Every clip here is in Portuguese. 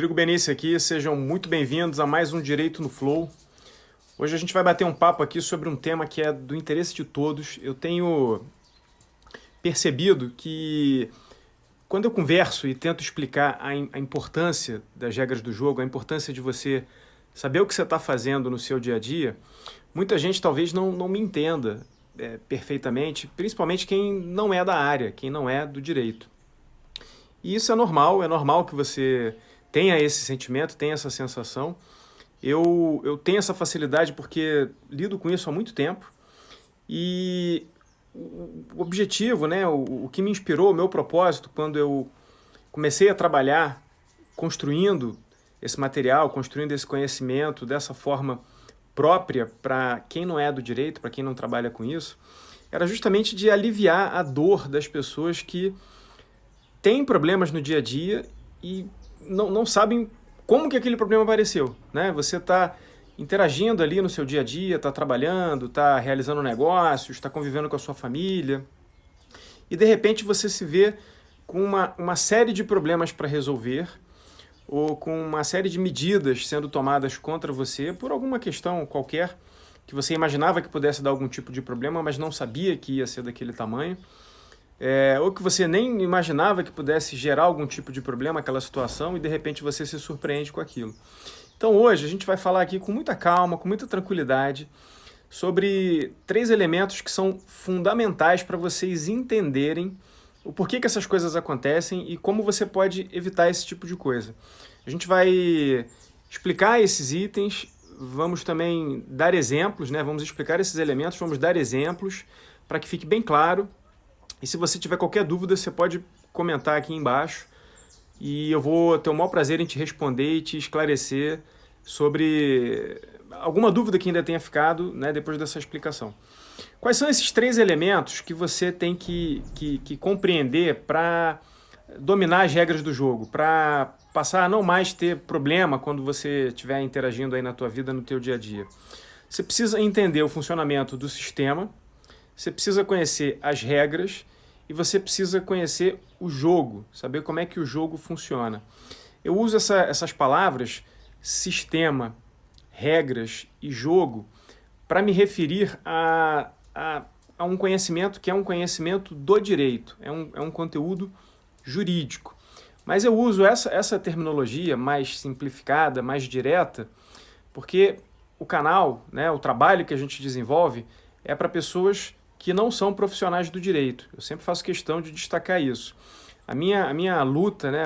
Rodrigo Benício aqui, sejam muito bem-vindos a mais um Direito no Flow. Hoje a gente vai bater um papo aqui sobre um tema que é do interesse de todos. Eu tenho percebido que quando eu converso e tento explicar a importância das regras do jogo, a importância de você saber o que você está fazendo no seu dia a dia, muita gente talvez não me entenda perfeitamente, principalmente quem não é da área, quem não é do direito. E isso é normal que você tenha esse sentimento, tenha essa sensação. Eu tenho essa facilidade porque lido com isso há muito tempo e o objetivo, né, o que me inspirou, o meu propósito, quando eu comecei a trabalhar construindo esse material, construindo esse conhecimento dessa forma própria para quem não é do direito, para quem não trabalha com isso, era justamente de aliviar a dor das pessoas que têm problemas no dia a dia e não sabem como que aquele problema apareceu, né? Você está interagindo ali no seu dia a dia, está trabalhando, está realizando negócios, está convivendo com a sua família e de repente você se vê com uma série de problemas para resolver ou com uma série de medidas sendo tomadas contra você por alguma questão qualquer que você imaginava que pudesse dar algum tipo de problema, mas não sabia que ia ser daquele tamanho. Ou que você nem imaginava que pudesse gerar algum tipo de problema aquela situação e de repente você se surpreende com aquilo. Então hoje a gente vai falar aqui com muita calma, com muita tranquilidade, sobre 3 elementos que são fundamentais para vocês entenderem o porquê que essas coisas acontecem e como você pode evitar esse tipo de coisa. A gente vai explicar esses itens, vamos também dar exemplos, né? Vamos explicar esses elementos, vamos dar exemplos para que fique bem claro. E se você tiver qualquer dúvida, você pode comentar aqui embaixo e eu vou ter o maior prazer em te responder e te esclarecer sobre alguma dúvida que ainda tenha ficado, né, depois dessa explicação. Quais são esses 3 elementos que você tem que compreender para dominar as regras do jogo, para passar a não mais ter problema quando você estiver interagindo aí na tua vida, no teu dia a dia? Você precisa entender o funcionamento do sistema, você precisa conhecer as regras e você precisa conhecer o jogo, saber como é que o jogo funciona. Eu uso essas palavras, sistema, regras e jogo, para me referir a um conhecimento que é um conhecimento do direito, é um conteúdo jurídico. Mas eu uso essa terminologia mais simplificada, mais direta, porque o canal, né, o trabalho que a gente desenvolve é para pessoas que não são profissionais do direito. Eu sempre faço questão de destacar isso. A minha luta, né,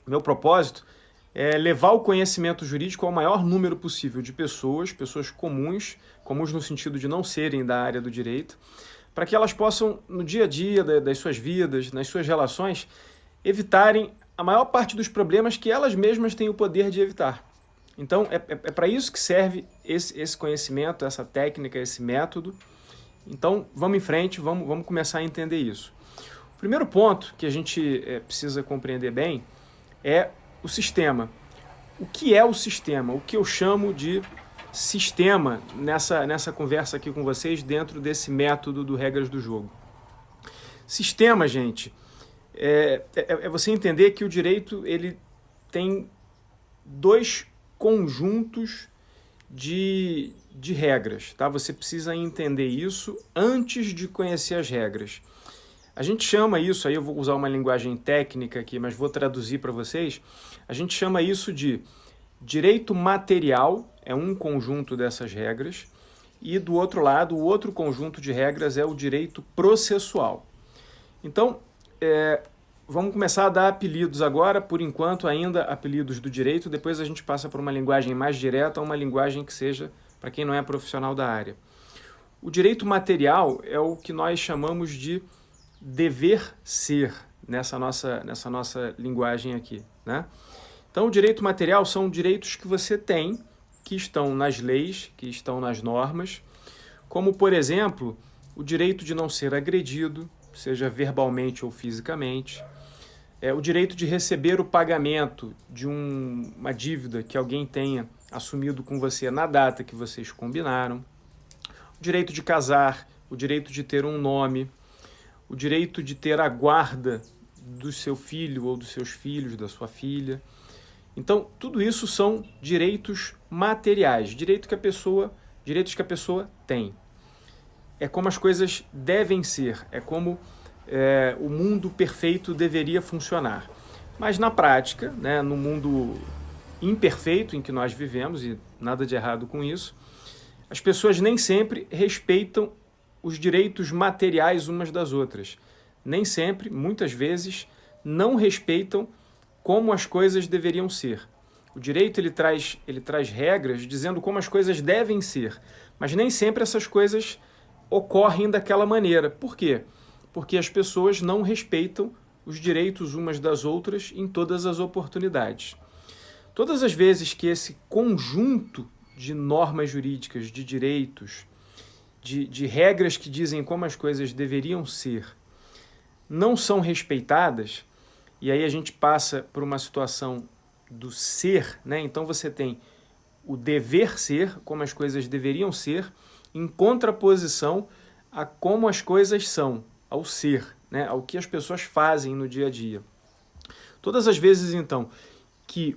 meu propósito é levar o conhecimento jurídico ao maior número possível de pessoas comuns no sentido de não serem da área do direito, para que elas possam, no dia a dia das suas vidas, nas suas relações, evitarem a maior parte dos problemas que elas mesmas têm o poder de evitar. Então, é para isso que serve esse conhecimento, essa técnica, esse método. Então, vamos em frente, vamos começar a entender isso. O primeiro ponto que a gente precisa compreender bem é o sistema. O que é o sistema? O que eu chamo de sistema nessa conversa aqui com vocês dentro desse método do regras do jogo. Sistema, gente, é você entender que o direito ele tem 2 conjuntos de regras, tá? Você precisa entender isso antes de conhecer as regras. A gente chama isso, aí eu vou usar uma linguagem técnica aqui, mas vou traduzir para vocês, a gente chama isso de direito material, é um conjunto dessas regras, e do outro lado, o outro conjunto de regras é o direito processual. Então, vamos começar a dar apelidos agora, por enquanto ainda apelidos do direito, depois a gente passa por uma linguagem mais direta, uma linguagem que seja para quem não é profissional da área. O direito material é o que nós chamamos de dever ser nessa nossa linguagem aqui, né? Então, o direito material são direitos que você tem, que estão nas leis, que estão nas normas, como, por exemplo, o direito de não ser agredido, seja verbalmente ou fisicamente, o direito de receber o pagamento de uma dívida que alguém tenha assumido com você na data que vocês combinaram, o direito de casar, o direito de ter um nome, o direito de ter a guarda do seu filho ou dos seus filhos, da sua filha. Então, tudo isso são direitos materiais, direitos que a pessoa tem. É como as coisas devem ser, é como o mundo perfeito deveria funcionar. Mas na prática, né, no mundo imperfeito em que nós vivemos, e nada de errado com isso, as pessoas nem sempre respeitam os direitos materiais umas das outras. Nem sempre, muitas vezes, não respeitam como as coisas deveriam ser. O direito ele traz regras dizendo como as coisas devem ser, mas nem sempre essas coisas ocorrem daquela maneira. Por quê? Porque as pessoas não respeitam os direitos umas das outras em todas as oportunidades. Todas as vezes que esse conjunto de normas jurídicas, de direitos, de regras que dizem como as coisas deveriam ser, não são respeitadas, e aí a gente passa por uma situação do ser, né? Então você tem o dever ser, como as coisas deveriam ser, em contraposição a como as coisas são, ao ser, né? Ao que as pessoas fazem no dia a dia. Todas as vezes, então, que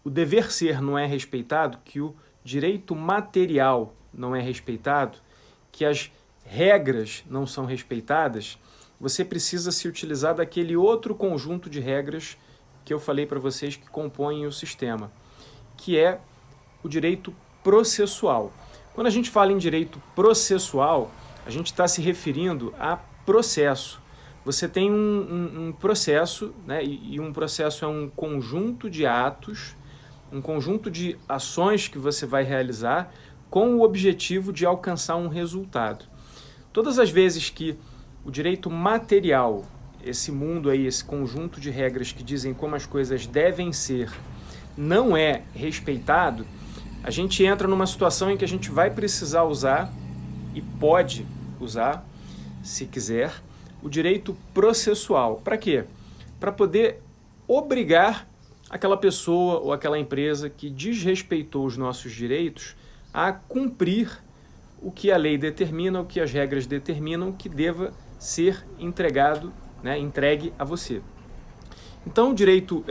o dever ser não é respeitado, que o direito material não é respeitado, que as regras não são respeitadas, você precisa se utilizar daquele outro conjunto de regras que eu falei para vocês que compõem o sistema, que é o direito processual. Quando a gente fala em direito processual, a gente está se referindo a processo. Você tem um processo, né, e um processo é um conjunto de atos, um conjunto de ações que você vai realizar com o objetivo de alcançar um resultado. Todas as vezes que o direito material, esse mundo aí, esse conjunto de regras que dizem como as coisas devem ser, não é respeitado, a gente entra numa situação em que a gente vai precisar usar, e pode usar, se quiser, o direito processual. Para quê? Para poder obrigar aquela pessoa ou aquela empresa que desrespeitou os nossos direitos a cumprir o que a lei determina, o que as regras determinam que deva ser entregado, né, entregue a você. Então, o direito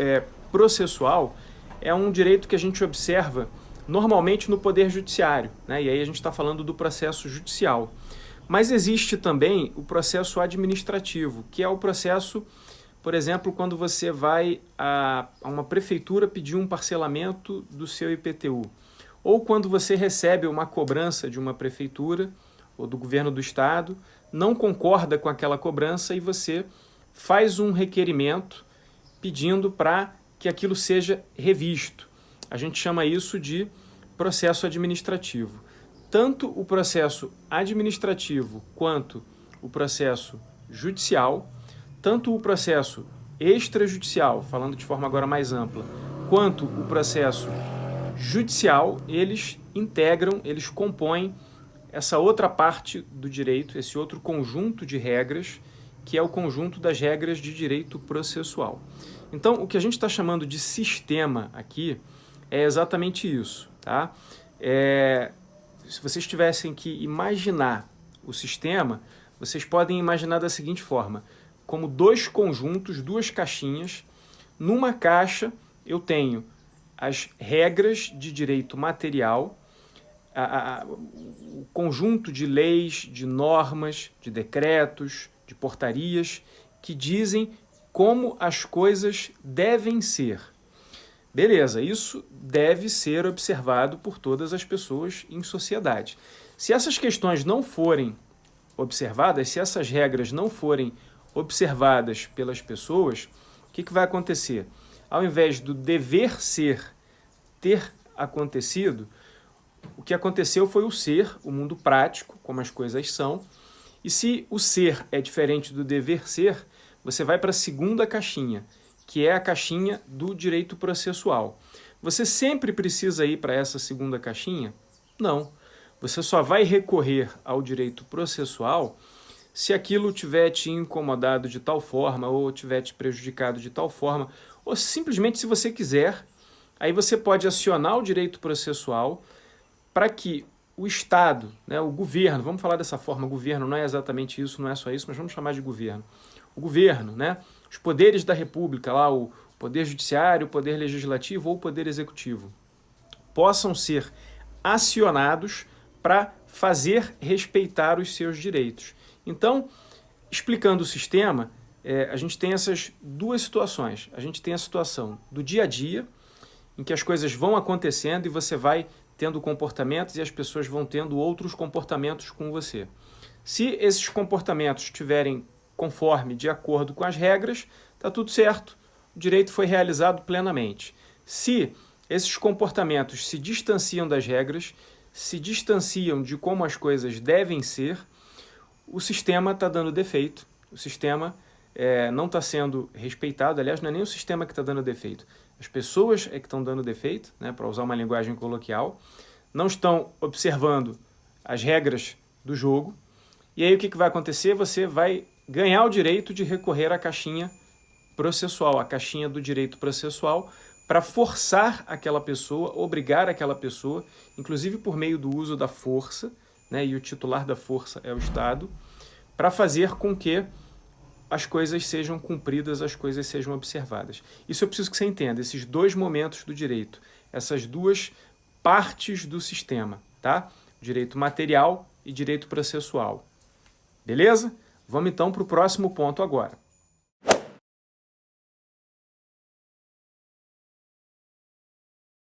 processual é um direito que a gente observa normalmente no Poder Judiciário, né, e aí a gente está falando do processo judicial. Mas existe também o processo administrativo, que é o processo, por exemplo, quando você vai a uma prefeitura pedir um parcelamento do seu IPTU, ou quando você recebe uma cobrança de uma prefeitura ou do governo do estado, não concorda com aquela cobrança e você faz um requerimento pedindo para que aquilo seja revisto. A gente chama isso de processo administrativo. Tanto o processo administrativo quanto o processo judicial, tanto o processo extrajudicial, falando de forma agora mais ampla, quanto o processo judicial, eles integram, eles compõem essa outra parte do direito, esse outro conjunto de regras, que é o conjunto das regras de direito processual. Então, o que a gente está chamando de sistema aqui é exatamente isso, tá? Se vocês tivessem que imaginar o sistema, vocês podem imaginar da seguinte forma, como dois conjuntos, duas caixinhas. Numa caixa eu tenho as regras de direito material, o conjunto de leis, de normas, de decretos, de portarias que dizem como as coisas devem ser. Beleza, isso deve ser observado por todas as pessoas em sociedade. Se essas questões não forem observadas, se essas regras não forem observadas pelas pessoas, o que vai acontecer? Ao invés do dever ser ter acontecido, o que aconteceu foi o ser, o mundo prático, como as coisas são. E se o ser é diferente do dever ser, você vai para a segunda caixinha, que é a caixinha do direito processual. Você sempre precisa ir para essa segunda caixinha? Não. Você só vai recorrer ao direito processual se aquilo tiver te incomodado de tal forma, ou tiver te prejudicado de tal forma, ou simplesmente se você quiser, aí você pode acionar o direito processual para que o Estado, né, o governo, vamos falar dessa forma, governo não é exatamente isso, não é só isso, mas vamos chamar de governo. O governo, né, os poderes da República, lá, o Poder Judiciário, Poder Legislativo ou Poder Executivo, possam ser acionados para fazer respeitar os seus direitos. Então, explicando o sistema, a gente tem essas duas situações. A gente tem a situação do dia a dia, em que as coisas vão acontecendo e você vai tendo comportamentos e as pessoas vão tendo outros comportamentos com você. Se esses comportamentos estiverem conforme, de acordo com as regras, está tudo certo, o direito foi realizado plenamente. Se esses comportamentos se distanciam das regras, se distanciam de como as coisas devem ser, o sistema está dando defeito, o sistema não está sendo respeitado. Aliás, não é nem o sistema que está dando defeito, as pessoas é que estão dando defeito, né, para usar uma linguagem coloquial, não estão observando as regras do jogo, e aí o que vai acontecer? Você vai ganhar o direito de recorrer à caixinha processual, a caixinha do direito processual, para forçar aquela pessoa, obrigar aquela pessoa, inclusive por meio do uso da força, né, e o titular da força é o Estado, para fazer com que as coisas sejam cumpridas, as coisas sejam observadas. Isso eu preciso que você entenda, esses dois momentos do direito, essas duas partes do sistema, tá? Direito material e direito processual. Beleza? Vamos então para o próximo ponto agora.